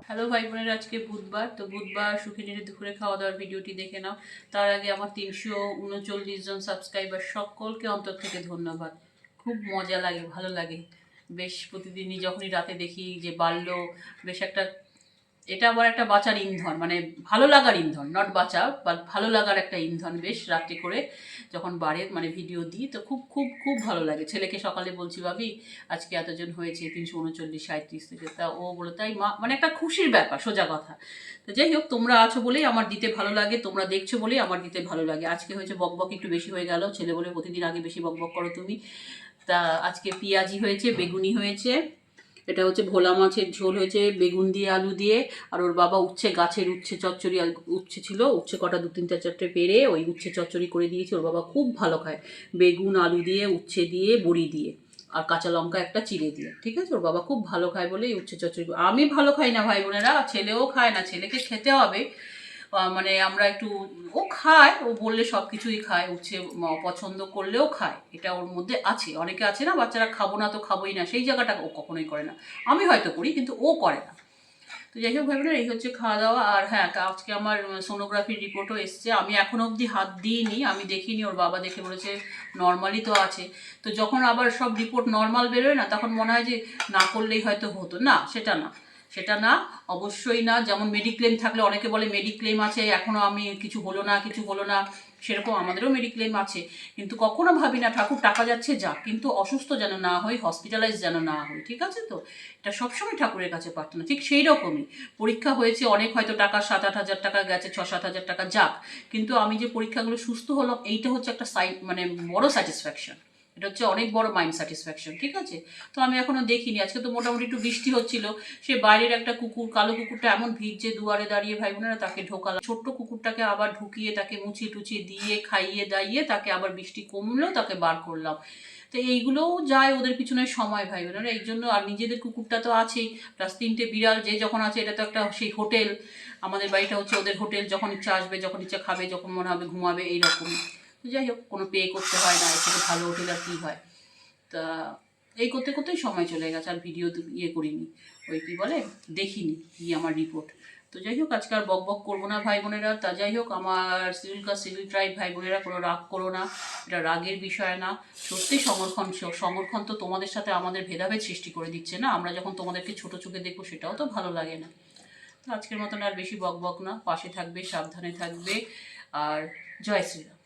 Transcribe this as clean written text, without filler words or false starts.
Hello ভাই বোনেরা, আজকে বুধবার। তো বুধবার সুখিনীর দুপুরে খাওয়া দাওয়ার ভিডিওটি দেখে নাও। তার আগে আমার 339 জন সাবস্ক্রাইবার, সকলকে অন্তর থেকে ধন্যবাদ। খুব মজা লাগে, ভালো লাগে বেশ। প্রতিদিনই যখনই রাতে দেখি যে বাড়লো, বেশ একটা, এটা আবার একটা বাঁচার ইন্ধন, মানে ভালো লাগার ইন্ধন, নট বাঁচা বাট ভালো লাগার একটা ইন্ধন। বেশ রাত্রে করে যখন বাড়ে মানে ভিডিও দিই তো খুব খুব খুব ভালো লাগে। ছেলেকে সকালে বলছি, ভাবি আজকে এতজন হয়েছে 339 37 থেকে, তা ও বলে তাই মা, মানে একটা খুশির ব্যাপার, সোজা কথা। তো যাই হোক, তোমরা আছো বলেই আমার দিতে ভালো লাগে, তোমরা দেখছো বলেই আমার দিতে ভালো লাগে। আজকে হয়েছে বকবক একটু বেশি হয়ে গেল, ছেলে বলে প্রতিদিন আগে বেশি বকবক করো তুমি। তা আজকে পেঁয়াজি হয়েছে, বেগুনি হয়েছে, এটা হচ্ছে ভোলা মাছের ঝোল হয়েছে বেগুন দিয়ে আলু দিয়ে। আর ওর বাবা উচ্ছে, গাছের উচ্ছে চচ্চড়ি, উচ্ছে ছিল, উচ্ছে কটা 2-3-4টে পেরে ওই উচ্ছে চচ্চড়ি করে দিয়েছে। ওর বাবা খুব ভালো খায় বেগুন আলু দিয়ে, উচ্ছে দিয়ে, বড়ি দিয়ে, আর কাঁচা লঙ্কা একটা চিড়ে দিয়ে। ঠিক আছে, ওর বাবা খুব ভালো খায় বলে এই উচ্ছে চচ্চড়ি। আমি ভালো খাই না ভাই বোনেরা, ছেলেও খায় না, ছেলেকে খেতে হবে। মানে আমরা একটু, ও খায়, ও বললে সব কিছুই খায়, উচ্ছে পছন্দ করলেও খায়, এটা ওর মধ্যে আছে। অনেকে আছে না, বাচ্চারা খাবো না তো খাবোই না, সেই জায়গাটা ও কখনোই করে না। আমি হয়তো করি কিন্তু ও করে না। তো যাই হোক ভাই বোনেরা, এই হচ্ছে খাওয়া দাওয়া। আর হ্যাঁ, আজকে আমার সোনোগ্রাফির রিপোর্টও এসছে। আমি এখনো অবধি হাত দিইনি, আমি দেখিনি, ওর বাবা দেখে বলেছে নর্মালই তো আছে। তো যখন আবার সব রিপোর্ট নর্মাল বেরোয় না, তখন মনে হয় যে না করলেই হয়তো হতো। না, সেটা না, সেটা না, অবশ্যই না। যেমন মেডিক্লেম থাকলে, অনেকে বলে মেডিক্লেম আছে এখনও আমি কিছু হলো না, কিছু হলো না, সেরকম আমাদেরও মেডিক্লেম আছে। কিন্তু কখনো ভাবি না ঠাকুর টাকা যাচ্ছে যাক, কিন্তু অসুস্থ যেন না হই, হসপিটালাইজ যেন না হই। ঠিক আছে, তো এটা সবসময় ঠাকুরের কাছে প্রার্থনা। ঠিক সেই রকমই পরীক্ষা হয়েছে অনেক, হয়তো টাকা 7-8 হাজার টাকা গেছে, 6-7 হাজার টাকা যাক, কিন্তু আমি যে পরীক্ষাগুলো সুস্থ হলাম, এইটা হচ্ছে একটা মানে বড় স্যাটিসফ্যাকশন। এটা হচ্ছে অনেক বড় মাইন্ড স্যাটিসফ্যাকশন। ঠিক আছে, তো আমি এখনো দেখিনি। আজকে তো মোটামুটি একটু বৃষ্টি হচ্ছিল, সে বাইরের একটা কুকুর, কালো কুকুরটা এমন ভিজে দুয়ারে দাঁড়িয়ে, ভাই বোনেরা তাকে ঢোকালাম, ছোট্ট কুকুরটাকে আবার ঢুকিয়ে তাকে মুছিয়ে টুচিয়ে দিয়ে খাইয়ে দাইয়ে তাকে আবার বৃষ্টি কমলেও তাকে বার করলাম। তো এইগুলোও যায় ওদের পিছনে সময় ভাই বোনেরা, এই জন্য। আর নিজেদের কুকুরটা তো আছেই, প্লাস 3টে বিড়াল যে যখন আছে, এটা তো একটা সেই হোটেল। আমাদের বাড়িটা হচ্ছে ওদের হোটেল, যখন ইচ্ছা আসবে, যখন ইচ্ছা খাবে, যখন মনে হবে ঘুমাবে, এইরকম। যাই হোক, কোনো পে করতে হয় না, এর থেকে ভালো হোটেল আর কী হয়। তা এই করতে করতেই সময় চলে গেছে, আর ভিডিও ইয়ে করিনি, ওই কী বলে, দেখিনি কি আমার রিপোর্ট। তো যাই হোক, আজকে আর বক বক করবো না ভাই বোনেরা। তা যাই হোক, আমার সিভিল ট্রাইব ভাই বোনেরা, কোনো রাগ করো না, এটা রাগের বিষয় না। সত্যি সংরক্ষণ তো তোমাদের সাথে আমাদের ভেদাভেদ সৃষ্টি করে দিচ্ছে না। আমরা যখন তোমাদেরকে ছোট চোখে দেখবো, সেটাও তো ভালো লাগে না। তো আজকের মতন আর বেশি বক বক না, পাশে থাকবে, সাবধানে থাকবে, আর জয় শ্রীরাম।